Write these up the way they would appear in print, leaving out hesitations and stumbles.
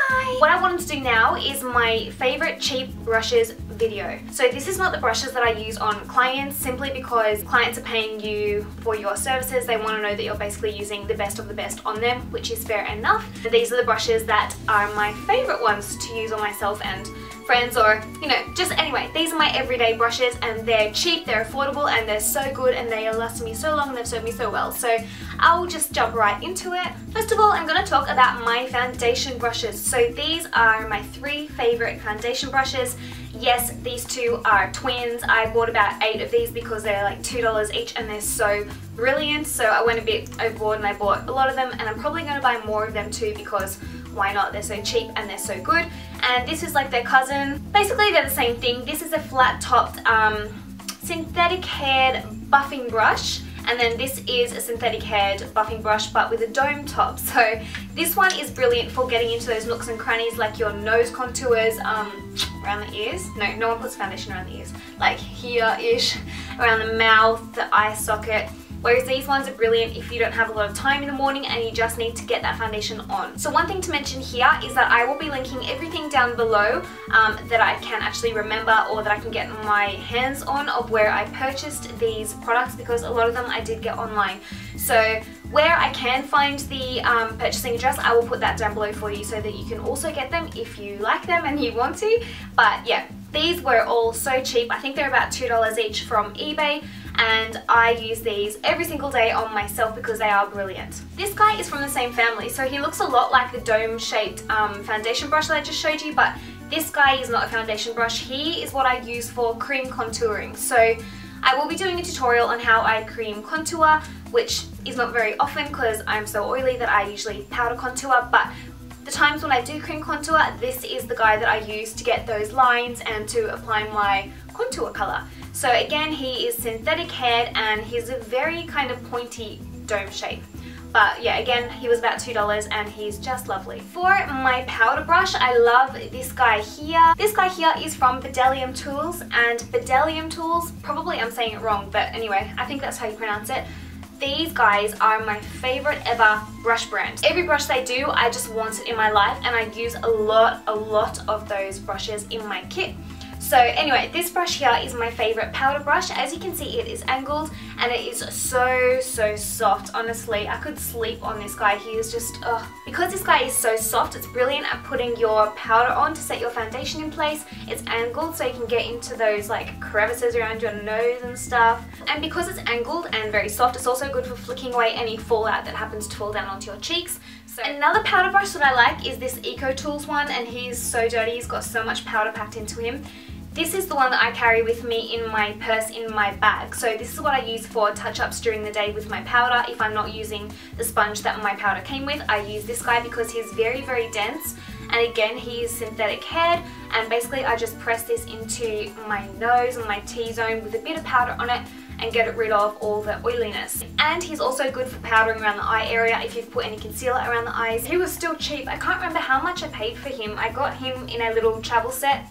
Hi! What I wanted to do now is my favorite cheap brushes video. So this is not the brushes that I use on clients, simply because clients are paying you for your services. They want to know that you're basically using the best of the best on them, which is fair enough. These are the brushes that are my favorite ones to use on myself and friends, or you know, just anyway, these are my everyday brushes, and they're cheap, they're affordable, and they're so good, and they are lasting me so long, and they've served me so well. So I'll just jump right into it. First of all, I'm going to talk about my foundation brushes. So these are my 3 favorite foundation brushes. Yes, these 2 are twins. I bought about 8 of these because they're like $2 each, and they're so brilliant. So I went a bit overboard and I bought a lot of them, and I'm probably going to buy more of them too, because why not? They're so cheap and they're so good. And this is like their cousin. Basically they're the same thing. This is a flat topped synthetic haired buffing brush, and then this is a synthetic haired buffing brush but with a dome top. So this one is brilliant for getting into those nooks and crannies, like your nose contours, around the ears. No one puts foundation around the ears. Like here-ish, around the mouth, the eye socket. Whereas these ones are brilliant if you don't have a lot of time in the morning and you just need to get that foundation on. So one thing to mention here is that I will be linking everything down below that I can actually remember, or that I can get my hands on, of where I purchased these products, because a lot of them I did get online. So where I can find the purchasing address, I will put that down below for you, so that you can also get them if you like them and you want to. But yeah, these were all so cheap. I think they're about $2 each from eBay, and I use these every single day on myself because they are brilliant. This guy is from the same family, so he looks a lot like the dome-shaped foundation brush that I just showed you, but this guy is not a foundation brush. He is what I use for cream contouring. So I will be doing a tutorial on how I cream contour, which is not very often because I'm so oily that I usually powder contour, but the times when I do cream contour, this is the guy that I use to get those lines and to apply my contour colour. So again, he is synthetic haired and he's a very kind of pointy dome shape. But yeah, again, he was about $2 and he's just lovely. For my powder brush, I love this guy here. This guy here is from Bdellium Tools, and Bdellium Tools, probably I'm saying it wrong, but anyway, I think that's how you pronounce it. These guys are my favorite ever brush brand. Every brush they do, I just want it in my life, and I use a lot of those brushes in my kit. So anyway, this brush here is my favorite powder brush. As you can see, it is angled and it is so soft. Honestly, I could sleep on this guy. He is just, because this guy is so soft, it's brilliant at putting your powder on to set your foundation in place. It's angled so you can get into those like crevices around your nose and stuff. And because it's angled and very soft, it's also good for flicking away any fallout that happens to fall down onto your cheeks. So another powder brush that I like is this Eco Tools one, and he's so dirty. He's got so much powder packed into him. This is the one that I carry with me in my purse, in my bag. So this is what I use for touch-ups during the day with my powder. If I'm not using the sponge that my powder came with, I use this guy because he's very dense. And again, he is synthetic haired, and basically I just press this into my nose and my T-zone with a bit of powder on it and get rid of all the oiliness. And he's also good for powdering around the eye area if you've put any concealer around the eyes. He was still cheap. I can't remember how much I paid for him. I got him in a little travel set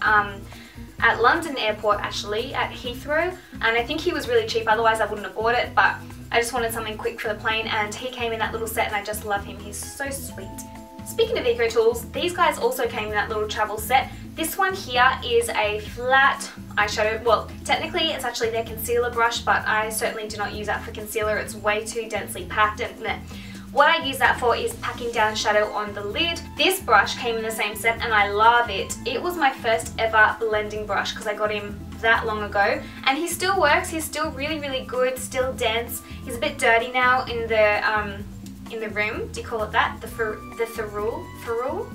at London Airport, actually, at Heathrow, and I think he was really cheap, otherwise I wouldn't have bought it, but I just wanted something quick for the plane, and he came in that little set and I just love him. He's so sweet. Speaking of Eco Tools, these guys also came in that little travel set. This one here is a flat eyeshadow. Well, technically it's actually their concealer brush, but I certainly do not use that for concealer. It's way too densely packed and meh. What I use that for is packing down shadow on the lid. This brush came in the same set and I love it. It was my first ever blending brush because I got him that long ago, and he still works. He's still really good, still dense. He's a bit dirty now in the rim. Do you call it that? The ferrule?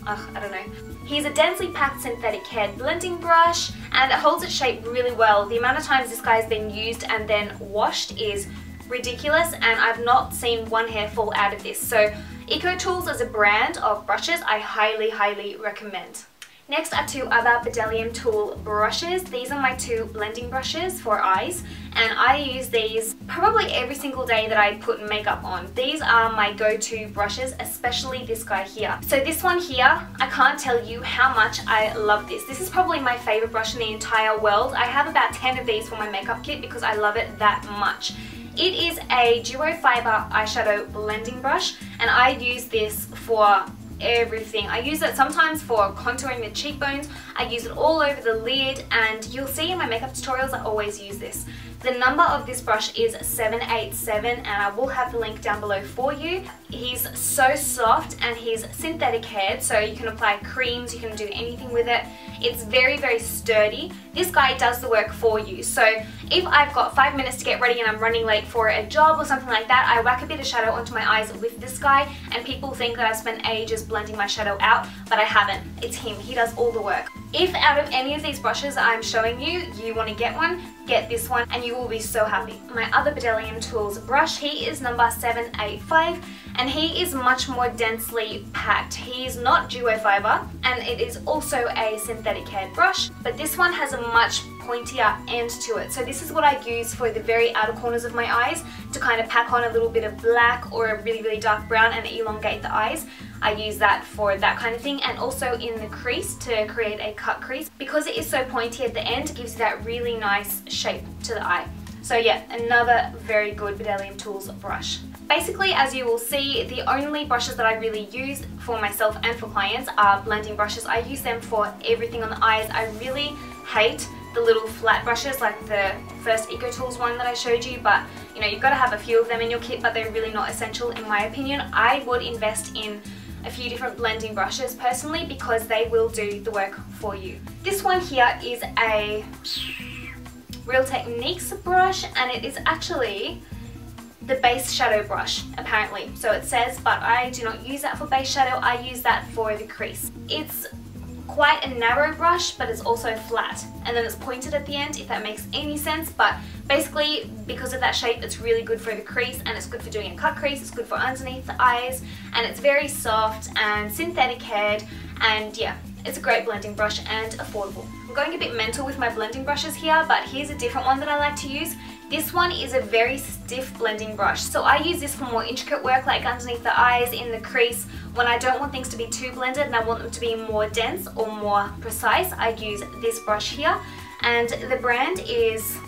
Ugh, I don't know. He's a densely packed synthetic haired blending brush, and it holds its shape really well. The amount of times this guy's been used and then washed is ridiculous, and I've not seen one hair fall out of this. So Eco Tools as a brand of brushes, I highly recommend. Next are 2 other Bdellium Tool brushes. These are my 2 blending brushes for eyes, and I use these probably every single day that I put makeup on. These are my go-to brushes, especially this guy here. So this one here, I can't tell you how much I love this. This is probably my favorite brush in the entire world. I have about 10 of these for my makeup kit because I love it that much. It is a duo fiber eyeshadow blending brush, and I use this for everything. I use it sometimes for contouring the cheekbones. I use it all over the lid, and you'll see in my makeup tutorials I always use this. The number of this brush is 787, and I will have the link down below for you. He's so soft and he's synthetic haired, so you can apply creams, you can do anything with it. It's very, very sturdy. This guy does the work for you. So if I've got 5 minutes to get ready and I'm running late for a job or something like that, I whack a bit of shadow onto my eyes with this guy, and people think that I've spent ages blending my shadow out, but I haven't. It's him. He does all the work. If out of any of these brushes I'm showing you, you want to get one, get this one and you will be so happy. My other Bdellium Tools brush, he is number 785, and he is much more densely packed. He is not duo fiber, and it is also a synthetic haired brush, but this one has a much pointier end to it. So this is what I use for the very outer corners of my eyes to kind of pack on a little bit of black or a really, really dark brown and elongate the eyes. I use that for that kind of thing, and also in the crease to create a cut crease. Because it is so pointy at the end, it gives you that really nice shape to the eye. So yeah, another very good Bdellium Tools brush. Basically, as you will see, the only brushes that I really use for myself and for clients are blending brushes. I use them for everything on the eyes. I really hate the little flat brushes like the first EcoTools one that I showed you, but you know, you've got to have a few of them in your kit, but they're really not essential in my opinion. I would invest in a few different blending brushes personally, because they will do the work for you. This one here is a Real Techniques brush, and it is actually the base shadow brush apparently. So it says, but I do not use that for base shadow, I use that for the crease. It's quite a narrow brush, but it's also flat, and then it's pointed at the end, if that makes any sense. But basically, because of that shape, it's really good for the crease, and it's good for doing a cut crease, it's good for underneath the eyes, and it's very soft and synthetic haired, and yeah, it's a great blending brush and affordable. I'm going a bit mental with my blending brushes here, but here's a different one that I like to use. This one is a very stiff blending brush, so I use this for more intricate work like underneath the eyes, in the crease. When I don't want things to be too blended and I want them to be more dense or more precise, I use this brush here, and the brand is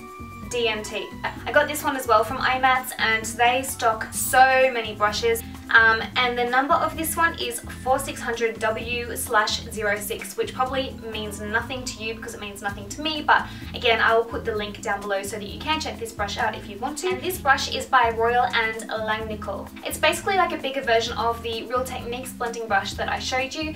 DMT. I got this one as well from iMats, and they stock so many brushes, and the number of this one is 4600W/06, which probably means nothing to you because it means nothing to me, but again, I will put the link down below so that you can check this brush out if you want to. And this brush is by Royal and Langnickel. It's basically like a bigger version of the Real Techniques blending brush that I showed you.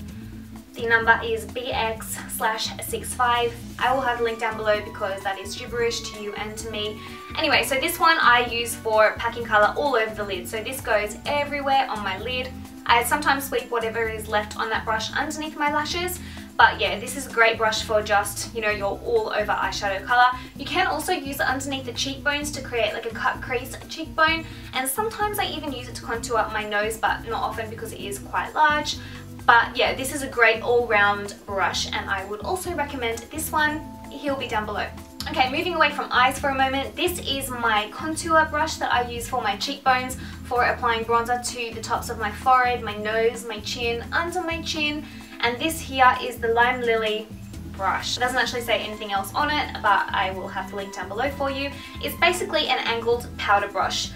The number is BX/65. I will have a link down below because that is gibberish to you and to me. Anyway, so this one I use for packing colour all over the lid. So this goes everywhere on my lid. I sometimes sweep whatever is left on that brush underneath my lashes. But yeah, this is a great brush for just, you know, your all over eyeshadow colour. You can also use it underneath the cheekbones to create like a cut crease cheekbone. And sometimes I even use it to contour up my nose, but not often because it is quite large. But yeah, this is a great all-round brush, and I would also recommend this one. He'll be down below. Okay, moving away from eyes for a moment, this is my contour brush that I use for my cheekbones, for applying bronzer to the tops of my forehead, my nose, my chin, under my chin, and this here is the LimeLilly brush. It doesn't actually say anything else on it, but I will have the link down below for you. It's basically an angled powder brush.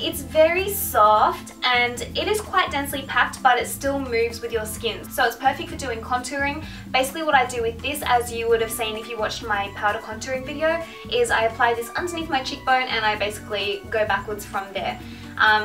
It's very soft and it is quite densely packed, but it still moves with your skin. So it's perfect for doing contouring. Basically what I do with this, as you would have seen if you watched my powder contouring video, is I apply this underneath my cheekbone and I basically go backwards from there.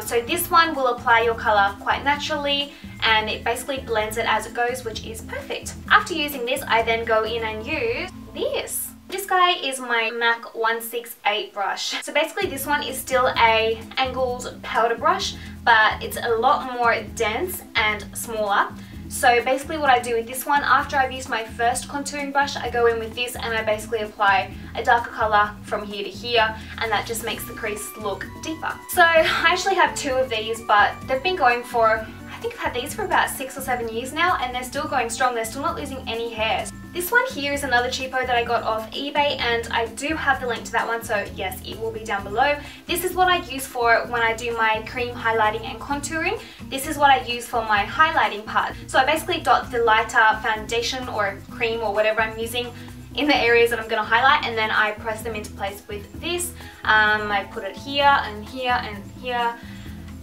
So this one will apply your colour quite naturally, and it basically blends it as it goes, which is perfect. After using this, I then go in and use this. This guy is my MAC 168 brush. So basically this one is still a angled powder brush, but it's a lot more dense and smaller. So basically what I do with this one, after I've used my first contouring brush, I go in with this and I basically apply a darker colour from here to here, and that just makes the crease look deeper. So I actually have two of these, but they've been going for, I think I've had these for about 6 or 7 years now, and they're still going strong. They're still not losing any hairs. This one here is another cheapo that I got off eBay, and I do have the link to that one, so yes, it will be down below. This is what I use for when I do my cream highlighting and contouring. This is what I use for my highlighting part. So I basically dot the lighter foundation or cream or whatever I'm using in the areas that I'm going to highlight, and then I press them into place with this. I put it here and here and here.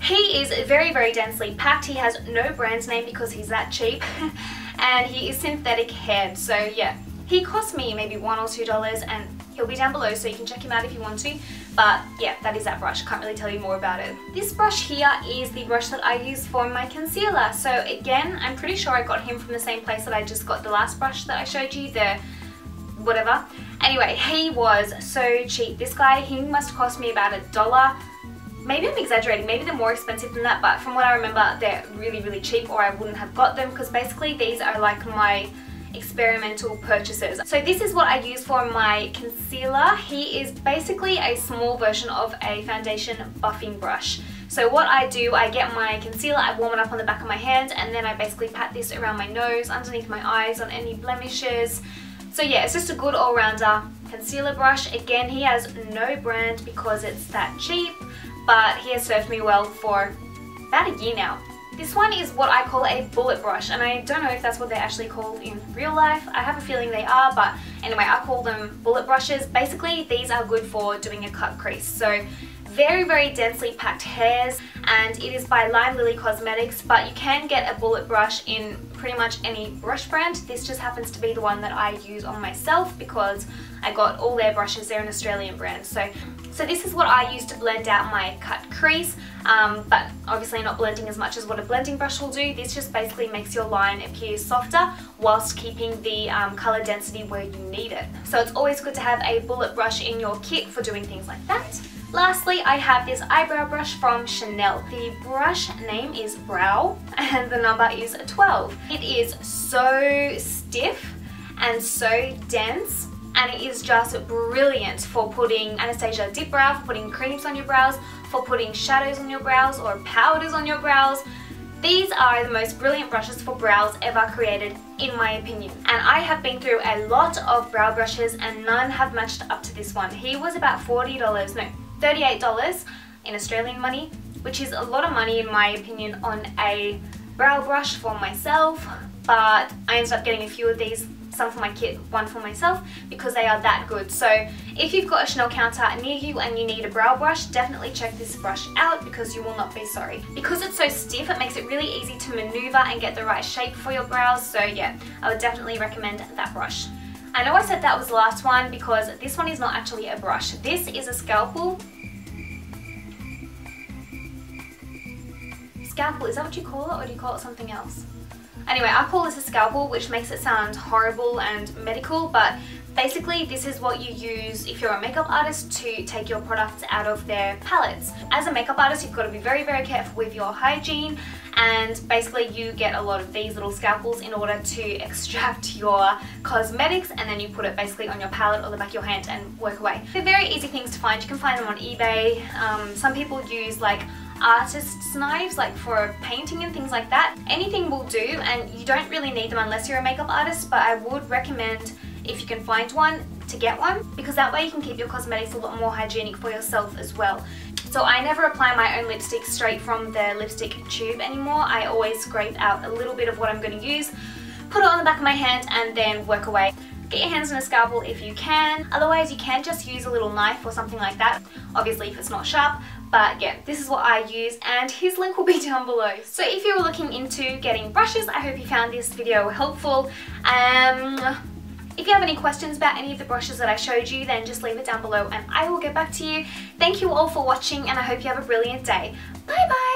He is very, very densely packed. He has no brand name because he's that cheap. And he is synthetic haired. So yeah, he cost me maybe $1 or $2 and he'll be down below so you can check him out if you want to. But yeah, that is that brush. Can't really tell you more about it. This brush here is the brush that I use for my concealer. So again, I'm pretty sure I got him from the same place that I just got the last brush that I showed you, the whatever. Anyway, he was so cheap. This guy, he must cost me about $1. Maybe I'm exaggerating, maybe they're more expensive than that, but from what I remember, they're really, really cheap, or I wouldn't have got them, because basically these are like my experimental purchases. So this is what I use for my concealer. He is basically a small version of a foundation buffing brush. So what I do, I get my concealer, I warm it up on the back of my hand, and then I basically pat this around my nose, underneath my eyes, on any blemishes. So yeah, it's just a good all-rounder concealer brush. Again, he has no brand because it's that cheap, but he has served me well for about a year now. This one is what I call a bullet brush, and I don't know if that's what they're actually called in real life. I have a feeling they are, but anyway, I call them bullet brushes. Basically, these are good for doing a cut crease. So very, very densely packed hairs, and it is by LimeLilly Cosmetics, but you can get a bullet brush in pretty much any brush brand. This just happens to be the one that I use on myself because I got all their brushes. They're an Australian brand. So this is what I use to blend out my cut crease, but obviously not blending as much as what a blending brush will do. This just basically makes your line appear softer whilst keeping the colour density where you need it. So it's always good to have a bullet brush in your kit for doing things like that. Lastly, I have this eyebrow brush from Chanel. The brush name is Brow and the number is 12. It is so stiff and so dense, and it is just brilliant for putting Anastasia Dip Brow, for putting creams on your brows, for putting shadows on your brows or powders on your brows. These are the most brilliant brushes for brows ever created, in my opinion. And I have been through a lot of brow brushes and none have matched up to this one. He was about $38 in Australian money, which is a lot of money in my opinion on a brow brush for myself, but I ended up getting a few of these, some for my kit, one for myself, because they are that good. So if you've got a Chanel counter near you and you need a brow brush, definitely check this brush out because you will not be sorry. Because it's so stiff, it makes it really easy to maneuver and get the right shape for your brows. So yeah, I would definitely recommend that brush. I know I said that was the last one because this one is not actually a brush. This is a scalpel. Scalpel, is that what you call it, or do you call it something else? Anyway, I call this a scalpel, which makes it sound horrible and medical, but basically this is what you use if you're a makeup artist to take your products out of their palettes. As a makeup artist, you've got to be very, very careful with your hygiene, and basically you get a lot of these little scalpels in order to extract your cosmetics, and then you put it basically on your palette or the back of your hand and work away. They're very easy things to find. You can find them on eBay. Some people use like artist's knives, like for painting and things like that. Anything will do, and you don't really need them unless you're a makeup artist, but I would recommend, if you can find one, to get one, because that way you can keep your cosmetics a lot more hygienic for yourself as well. So I never apply my own lipstick straight from the lipstick tube anymore. I always scrape out a little bit of what I'm going to use, put it on the back of my hand, and then work away. Get your hands on a scalpel if you can, otherwise you can just use a little knife or something like that, obviously if it's not sharp. But yeah, this is what I use, and his link will be down below. So if you were looking into getting brushes, I hope you found this video helpful. If you have any questions about any of the brushes that I showed you, then just leave it down below and I will get back to you. Thank you all for watching, and I hope you have a brilliant day. Bye bye!